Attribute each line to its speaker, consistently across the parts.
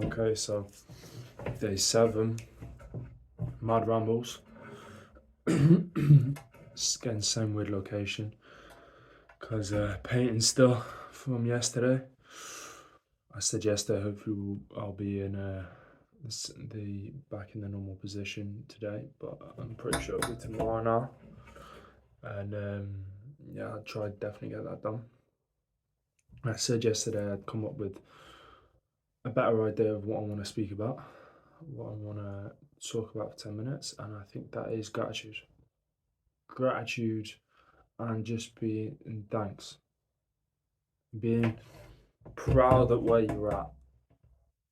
Speaker 1: Okay, so day 7, Mad Rambles. It's getting the same weird location because painting still from yesterday. I said yesterday, hopefully I'll be in the back in the normal position today, but I'm pretty sure it'll be tomorrow now. And yeah, I'll try to definitely get that done. I said yesterday I'd come up with a better idea of what I want to speak about, what I want to talk about for 10 minutes, and I think that is gratitude. Gratitude and just being in thanks, being proud of where you're at.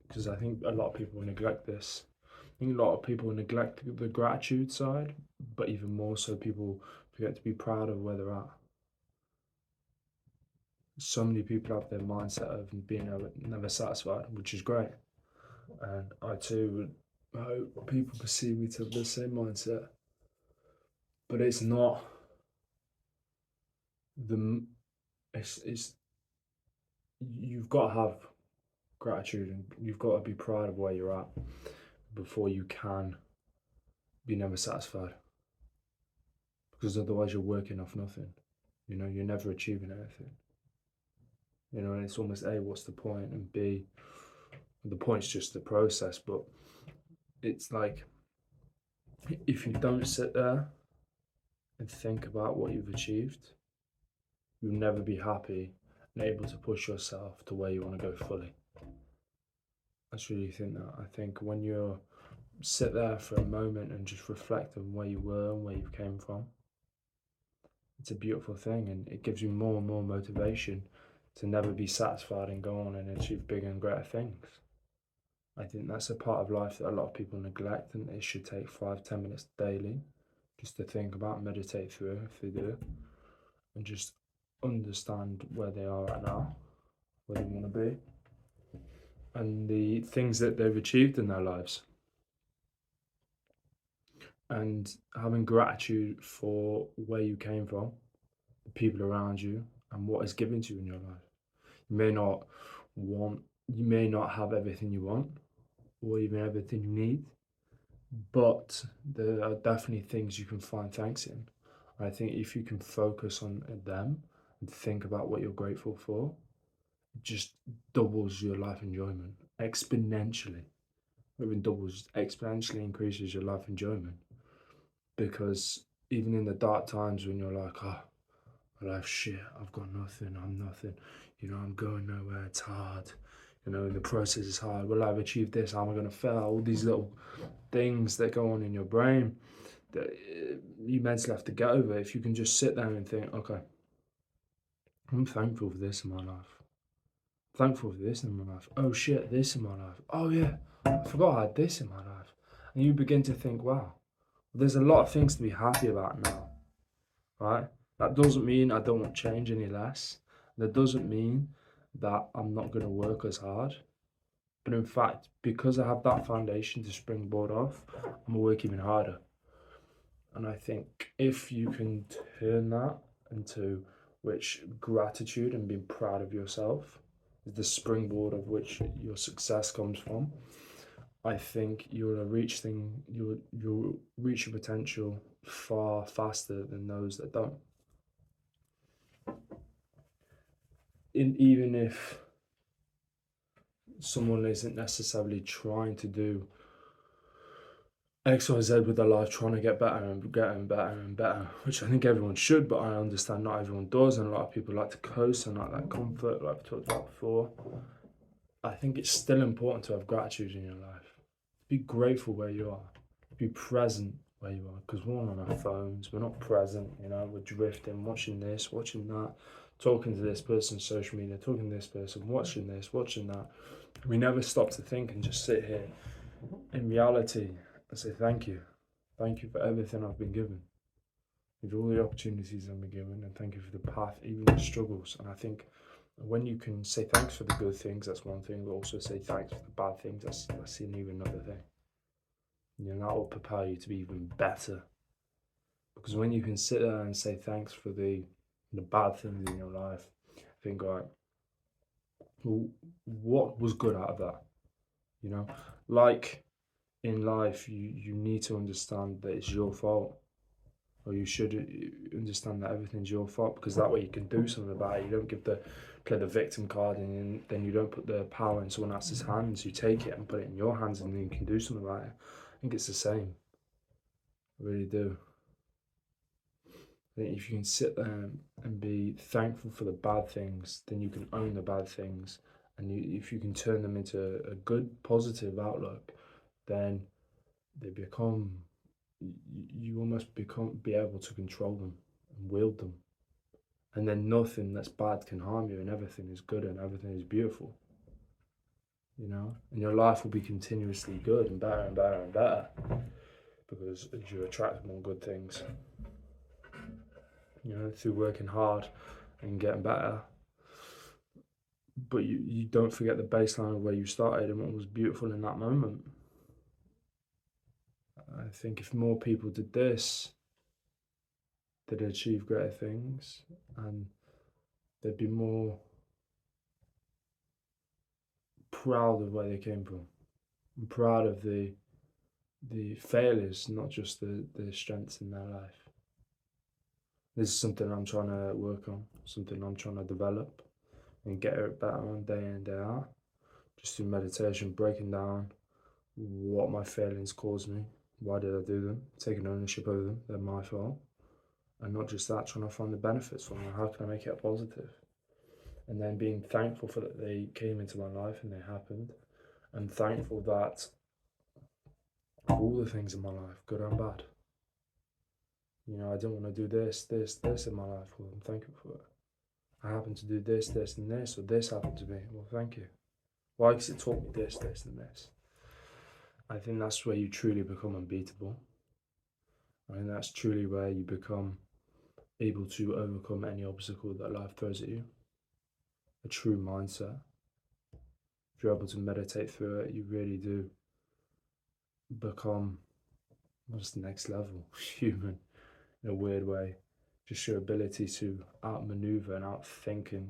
Speaker 1: Because I think a lot of people neglect this. I think a lot of people neglect the gratitude side, but even more so, people forget to be proud of where they're at. So many people have their mindset of being never satisfied, which is great. And I too would hope people perceive me to have the same mindset. But it's not the it's you've got to have gratitude and you've got to be proud of where you're at before you can be never satisfied, because otherwise you're working off nothing. You're never achieving anything. And it's almost A, what's the point, and B, the point's just the process. But it's like, if you don't sit there and think about what you've achieved, you'll never be happy and able to push yourself to where you want to go fully. I just really think that. I think when you sit there for a moment and just reflect on where you were and where you came from, it's a beautiful thing, and it gives you more and more motivation to never be satisfied and go on and achieve bigger and greater things. I think that's a part of life that a lot of people neglect, and it should take 5-10 minutes daily just to think about, meditate through if they do, and just understand where they are right now, where they want to be, and the things that they've achieved in their lives, and having gratitude for where you came from, the people around you, and what is given to you in your life. You may not want, you may not have everything you want or even everything you need, but there are definitely things you can find thanks in. I think if you can focus on them and think about what you're grateful for, it just doubles your life enjoyment exponentially. Not even doubles, exponentially increases your life enjoyment. Because even in the dark times when you're like, oh, my life's shit, I've got nothing, I'm nothing, I'm going nowhere, it's hard, the process is hard, will I've achieved this, how am I going to fail? All these little things that go on in your brain that you mentally have to get over. If you can just sit there and think, okay, I'm thankful for this in my life. Thankful for this in my life. Oh shit, this in my life. Oh yeah, I forgot I had this in my life. And you begin to think, wow, there's a lot of things to be happy about now, right? That doesn't mean I don't want change any less. That doesn't mean that I'm not going to work as hard. But in fact, because I have that foundation to springboard off, I'm going to work even harder. And I think if you can turn that into which gratitude and being proud of yourself is the springboard of which your success comes from, I think you'll reach your potential far faster than those that don't. Even if someone isn't necessarily trying to do X, Y, Z with their life, trying to get better and getting better and better, which I think everyone should, but I understand not everyone does, and a lot of people like to coast and like that comfort, like we talked about before. I think it's still important to have gratitude in your life. Be grateful where you are. Be present where you are, because we're all on our phones. We're not present. We're drifting, watching this, watching that, talking to this person on social media, talking to this person, watching this, watching that. We never stop to think and just sit here in reality and say thank you. Thank you for everything I've been given, with all the opportunities I've been given, and thank you for the path, even the struggles. And I think when you can say thanks for the good things, that's one thing, but also say thanks for the bad things, that's even another thing. That will propel you to be even better. Because when you can sit there and say thanks for the bad things in your life, think, all right, well, what was good out of that? you know? Like in life, you need to understand that it's your fault, or you should understand that everything's your fault, because that way you can do something about it. You don't play the victim card, and then you don't put the power in someone else's hands. You take it and put it in your hands, and then you can do something about it. I think it's the same. I really do. I think if you can sit there and be thankful for the bad things, then you can own the bad things. And if you can turn them into a good, positive outlook, then they become, you almost be able to control them and wield them. And then nothing that's bad can harm you, and everything is good and everything is beautiful, you know? And your life will be continuously good and better and better and better, because you attract more good things, you know, through working hard and getting better. But you don't forget the baseline of where you started and what was beautiful in that moment. I think if more people did this, they'd achieve greater things, and they'd be more proud of where they came from. I'm proud of the failures, not just the strengths in their life. This is something I'm trying to work on, something I'm trying to develop and get it better on day in, day out. Just through meditation, breaking down what my failings caused me, why did I do them, taking ownership over them, they're my fault. And not just that, trying to find the benefits from them, how can I make it a positive? And then being thankful for that they came into my life and they happened, and thankful that all the things in my life, good and bad, you know, I didn't want to do this in my life. Well, I'm thankful for it. I happened to do this, and this, or this happened to me. Well, thank you. Why? Because it taught me this, and this. I think that's where you truly become unbeatable. I think that's truly where you become able to overcome any obstacle that life throws at you. A true mindset. If you're able to meditate through it, you really do become just next level human in a weird way. Just your ability to outmaneuver and outthink and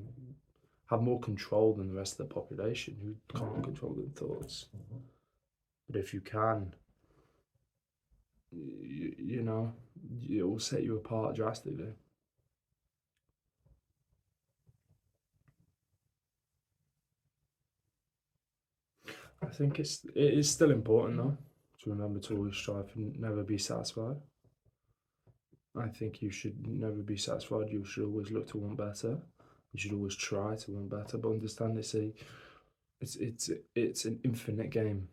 Speaker 1: have more control than the rest of the population who can't control their thoughts. But if you can, you know, it will set you apart drastically. I think it is still important though to remember to always strive and never be satisfied. I think you should never be satisfied. You should always look to want better. You should always try to want better, but understand it's an infinite game.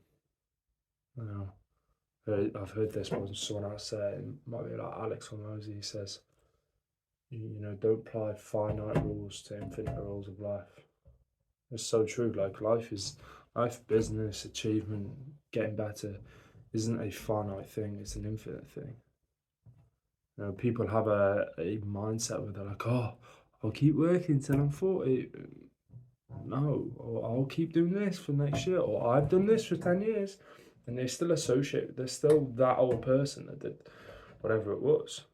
Speaker 1: You know, I've heard this from someone else say, it might be like Alex or Mosey, he says, you know, don't apply finite rules to infinite rules of life. It's so true. Like life, business, achievement, getting better isn't a finite thing, it's an infinite thing. You know, people have a mindset where they're like, oh, I'll keep working till I'm 40. No, or I'll keep doing this for next year, or I've done this for 10 years. And they still associate, they're still that old person that did whatever it was.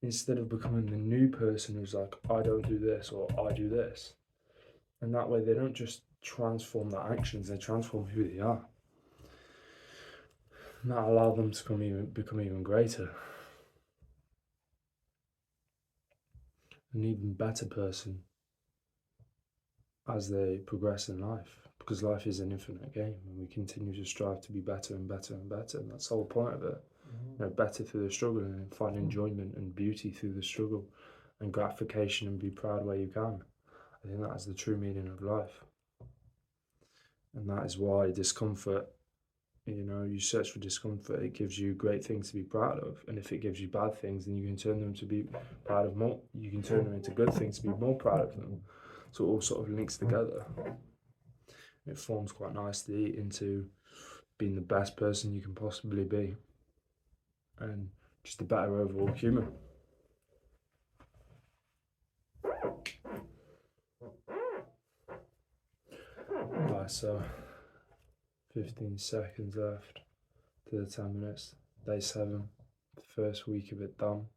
Speaker 1: Instead of becoming the new person who's like, I don't do this, or I do this. And that way they don't just transform their actions, they transform who they are. And that allows them to become even greater. An even better person as they progress in life, because life is an infinite game and we continue to strive to be better and better and better, and that's the whole point of it. You know, better through the struggle, and find enjoyment and beauty through the struggle, and gratification, and be proud where you can. I think that is the true meaning of life, and that is why discomfort, you know, you search for discomfort, it gives you great things to be proud of, and if it gives you bad things, then you can turn them to be proud of more, you can turn them into good things to be more proud of them. So it all sort of links together. It forms quite nicely into being the best person you can possibly be, and just a better overall human. Right, so 15 seconds left to the 10 minutes. Day 7, the first week of it done.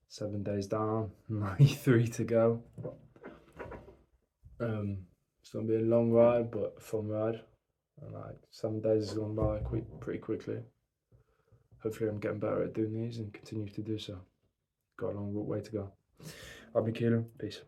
Speaker 1: 7 days down, 93 to go. It's gonna be a long ride, but a fun ride. and like 7 days has gone by pretty quickly. Hopefully, I'm getting better at doing these and continue to do so. Got a long way to go. I've been Keelan. Peace.